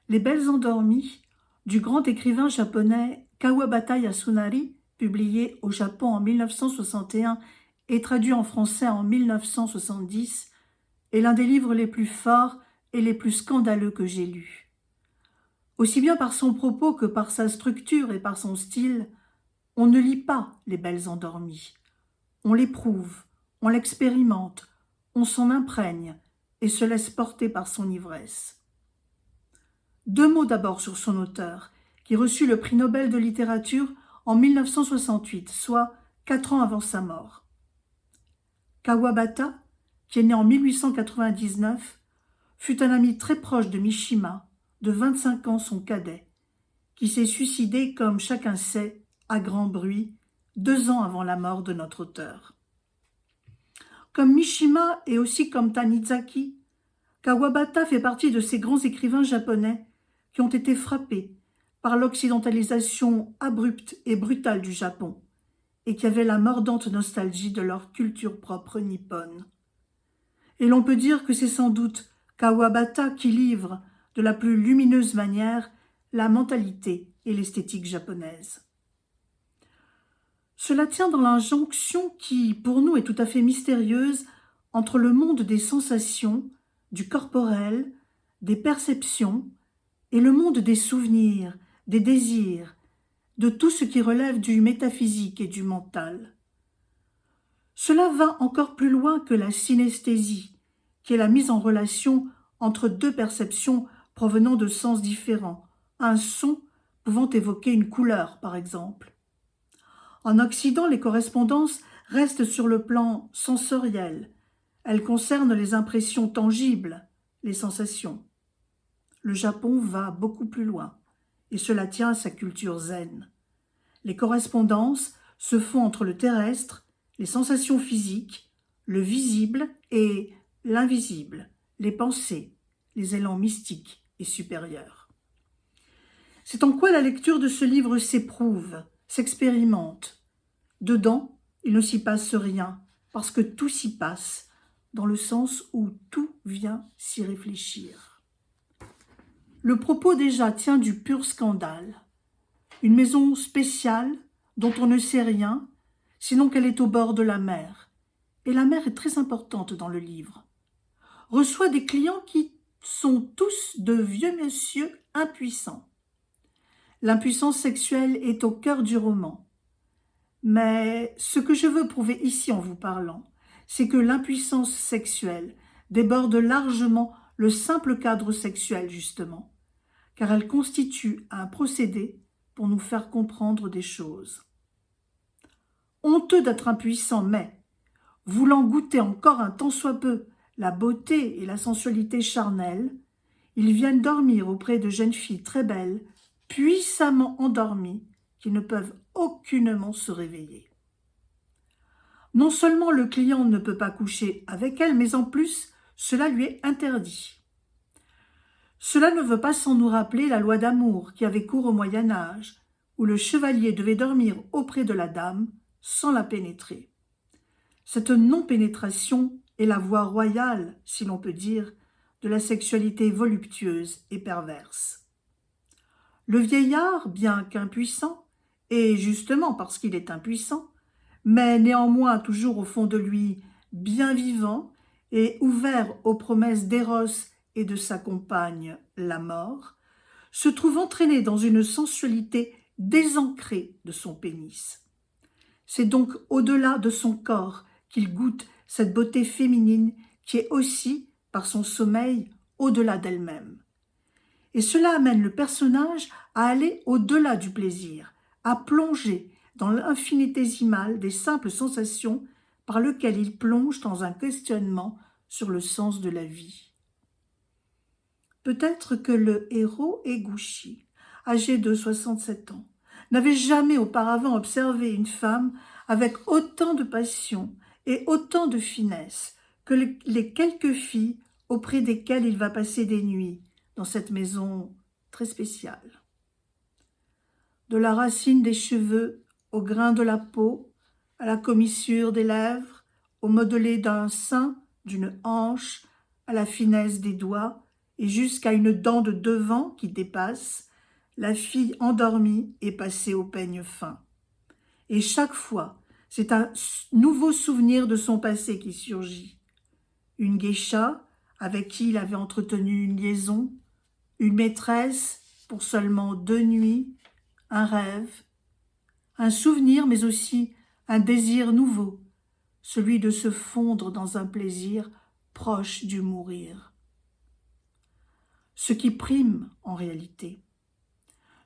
Les Belles endormies du grand écrivain japonais Kawabata Yasunari, publié au Japon en 1961 et traduit en français en 1970, est l'un des livres les plus forts et les plus scandaleux que j'ai lus. Aussi bien par son propos que par sa structure et par son style, on ne lit pas Les Belles endormies. On l'éprouve, on l'expérimente, on s'en imprègne et se laisse porter par son ivresse. 2 mots d'abord sur son auteur, qui reçut le prix Nobel de littérature en 1968, soit 4 ans avant sa mort. Kawabata, qui est né en 1899, fut un ami très proche de Mishima, de 25 ans son cadet, qui s'est suicidé, comme chacun sait, à grand bruit, 2 ans avant la mort de notre auteur. Comme Mishima et aussi comme Tanizaki, Kawabata fait partie de ces grands écrivains japonais qui ont été frappés par l'occidentalisation abrupte et brutale du Japon et qui avaient la mordante nostalgie de leur culture propre nippone. Et l'on peut dire que c'est sans doute Kawabata qui livre de la plus lumineuse manière la mentalité et l'esthétique japonaise. Cela tient dans l'injonction qui, pour nous, est tout à fait mystérieuse entre le monde des sensations, du corporel, des perceptions, et le monde des souvenirs, des désirs, de tout ce qui relève du métaphysique et du mental. Cela va encore plus loin que la synesthésie, qui est la mise en relation entre 2 perceptions provenant de sens différents, un son pouvant évoquer une couleur, par exemple. En Occident, les correspondances restent sur le plan sensoriel. Elles concernent les impressions tangibles, les sensations. Le Japon va beaucoup plus loin, et cela tient à sa culture zen. Les correspondances se font entre le terrestre, les sensations physiques, le visible et l'invisible, les pensées, les élans mystiques et supérieurs. C'est en quoi la lecture de ce livre s'éprouve, s'expérimente. Dedans, il ne s'y passe rien, parce que tout s'y passe, dans le sens où tout vient s'y réfléchir. Le propos déjà tient du pur scandale. Une maison spéciale dont on ne sait rien, sinon qu'elle est au bord de la mer. Et la mer est très importante dans le livre. Reçoit des clients qui sont tous de vieux messieurs impuissants. L'impuissance sexuelle est au cœur du roman. Mais ce que je veux prouver ici en vous parlant, c'est que l'impuissance sexuelle déborde largement le simple cadre sexuel, justement, car elle constitue un procédé pour nous faire comprendre des choses. Honteux d'être impuissant, mais, voulant goûter encore un tant soit peu la beauté et la sensualité charnelle, ils viennent dormir auprès de jeunes filles très belles, puissamment endormies, qui ne peuvent aucunement se réveiller. Non seulement le client ne peut pas coucher avec elle, mais en plus, cela lui est interdit. Cela ne veut pas sans nous rappeler la loi d'amour qui avait cours au Moyen-Âge, où le chevalier devait dormir auprès de la dame sans la pénétrer. Cette non-pénétration est la voie royale, si l'on peut dire, de la sexualité voluptueuse et perverse. Le vieillard, bien qu'impuissant, et justement parce qu'il est impuissant, mais néanmoins toujours au fond de lui bien vivant et ouvert aux promesses d'Éros et de sa compagne, la mort, se trouve entraîné dans une sensualité désancrée de son pénis. C'est donc au-delà de son corps qu'il goûte cette beauté féminine qui est aussi, par son sommeil, au-delà d'elle-même. Et cela amène le personnage à aller au-delà du plaisir, à plonger dans l'infinitésimal des simples sensations par lequel il plonge dans un questionnement sur le sens de la vie. Peut-être que le héros Eguchi, âgé de 67 ans, n'avait jamais auparavant observé une femme avec autant de passion et autant de finesse que les quelques filles auprès desquelles il va passer des nuits dans cette maison très spéciale. De la racine des cheveux au grain de la peau, à la commissure des lèvres, au modelé d'un sein, d'une hanche, à la finesse des doigts et jusqu'à une dent de devant qui dépasse, la fille endormie est passée au peigne fin. Et chaque fois, c'est un nouveau souvenir de son passé qui surgit. Une geisha avec qui il avait entretenu une liaison, une maîtresse pour seulement 2 nuits, un rêve, un souvenir mais aussi un désir nouveau, celui de se fondre dans un plaisir proche du mourir. Ce qui prime en réalité,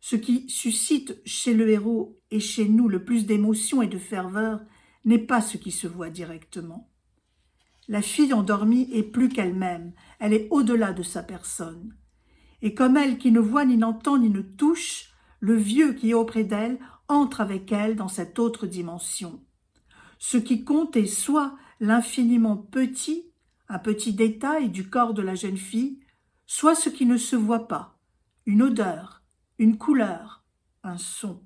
ce qui suscite chez le héros et chez nous le plus d'émotion et de ferveur n'est pas ce qui se voit directement. La fille endormie est plus qu'elle-même, elle est au-delà de sa personne. Et comme elle qui ne voit ni n'entend ni ne touche, le vieux qui est auprès d'elle entre avec elle dans cette autre dimension. Ce qui compte est soit l'infiniment petit, un petit détail du corps de la jeune fille, soit ce qui ne se voit pas, une odeur, une couleur, un son.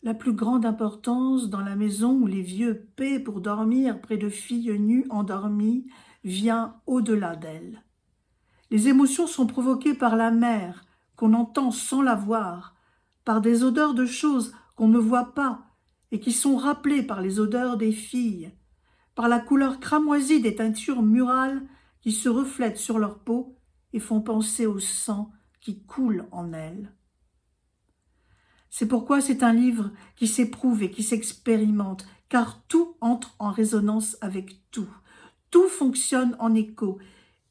La plus grande importance dans la maison où les vieux paient pour dormir près de filles nues endormies vient au-delà d'elles. Les émotions sont provoquées par la mère, qu'on entend sans la voir, par des odeurs de choses qu'on ne voit pas et qui sont rappelées par les odeurs des filles, par la couleur cramoisie des teintures murales qui se reflètent sur leur peau et font penser au sang qui coule en elles. C'est pourquoi c'est un livre qui s'éprouve et qui s'expérimente, car tout entre en résonance avec tout. Tout fonctionne en écho,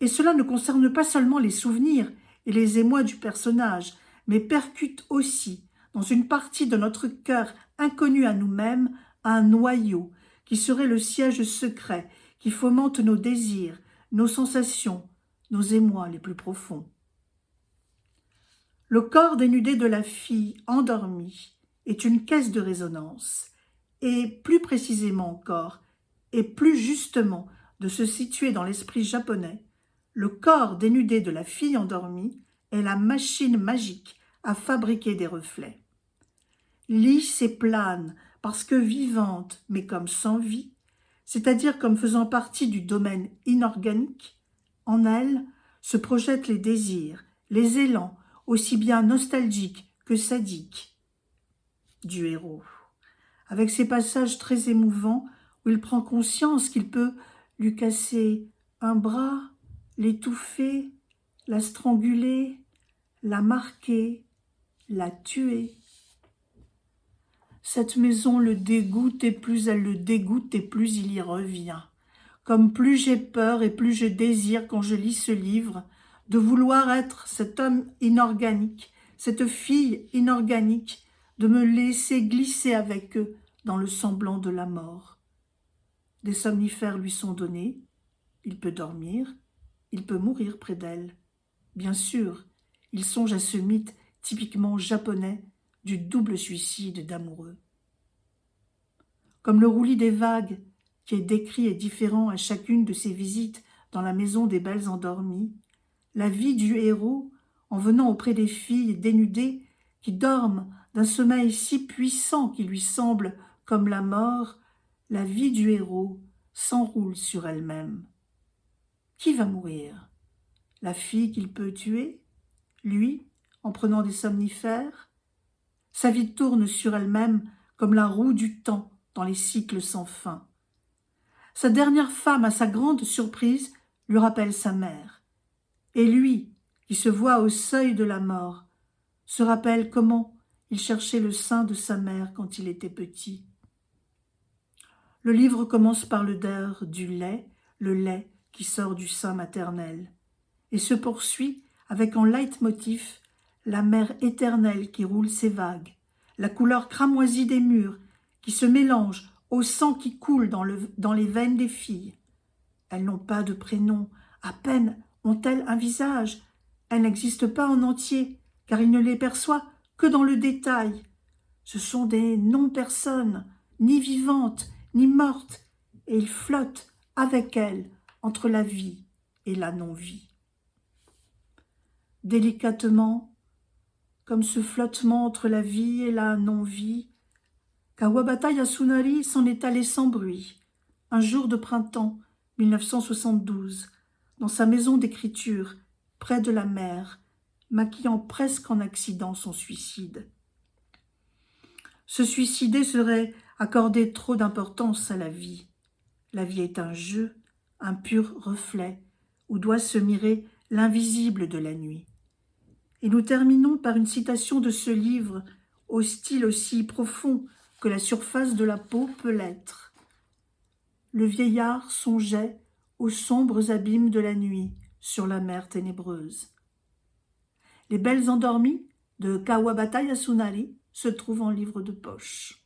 et cela ne concerne pas seulement les souvenirs et les émois du personnage, mais percute aussi, dans une partie de notre cœur inconnu à nous-mêmes, un noyau qui serait le siège secret qui fomente nos désirs, nos sensations, nos émois les plus profonds. Le corps dénudé de la fille endormie est une caisse de résonance, et plus précisément encore, et plus justement de se situer dans l'esprit japonais, le corps dénudé de la fille endormie est la machine magique à fabriquer des reflets. Lisse et plane, parce que vivante, mais comme sans vie, c'est-à-dire comme faisant partie du domaine inorganique, en elle se projettent les désirs, les élans, aussi bien nostalgiques que sadiques, du héros, avec ces passages très émouvants où il prend conscience qu'il peut lui casser un bras, l'étouffer, la stranguler, la marquer, la tuer. Cette maison le dégoûte et plus elle le dégoûte et plus il y revient. Comme plus j'ai peur et plus je désire quand je lis ce livre, de vouloir être cet homme inorganique, cette fille inorganique, de me laisser glisser avec eux dans le semblant de la mort. Des somnifères lui sont donnés, il peut dormir, il peut mourir près d'elle. Bien sûr, il songe à ce mythe typiquement japonais du double suicide d'amoureux. Comme le roulis des vagues, qui est décrit et différent à chacune de ses visites dans la maison des belles endormies, la vie du héros, en venant auprès des filles dénudées qui dorment d'un sommeil si puissant qui lui semble comme la mort, la vie du héros s'enroule sur elle-même. Qui va mourir? La fille qu'il peut tuer? Lui, en prenant des somnifères? Sa vie tourne sur elle-même comme la roue du temps dans les cycles sans fin. Sa dernière femme, à sa grande surprise, lui rappelle sa mère. Et lui, qui se voit au seuil de la mort, se rappelle comment il cherchait le sein de sa mère quand il était petit. Le livre commence par l'odeur du lait, le lait qui sort du sein maternel, et se poursuit avec en leitmotiv la mer éternelle qui roule ses vagues, la couleur cramoisie des murs qui se mélange au sang qui coule dans les veines des filles. Elles n'ont pas de prénom, à peine ont-elles un visage. Elles n'existent pas en entier, car il ne les perçoit que dans le détail. Ce sont des non-personnes, ni vivantes, ni mortes, et il flotte avec elles entre la vie et la non-vie. Délicatement, comme ce flottement entre la vie et la non-vie, Kawabata Yasunari s'en est allé sans bruit, un jour de printemps 1972, dans sa maison d'écriture, près de la mer, maquillant presque en accident son suicide. Se suicider serait accorder trop d'importance à la vie. La vie est un jeu, un pur reflet, où doit se mirer l'invisible de la nuit. Et nous terminons par une citation de ce livre, au style aussi profond que la surface de la peau peut l'être. Le vieillard songeait aux sombres abîmes de la nuit sur la mer ténébreuse. Les belles endormies de Kawabata Yasunari se trouvent en livre de poche.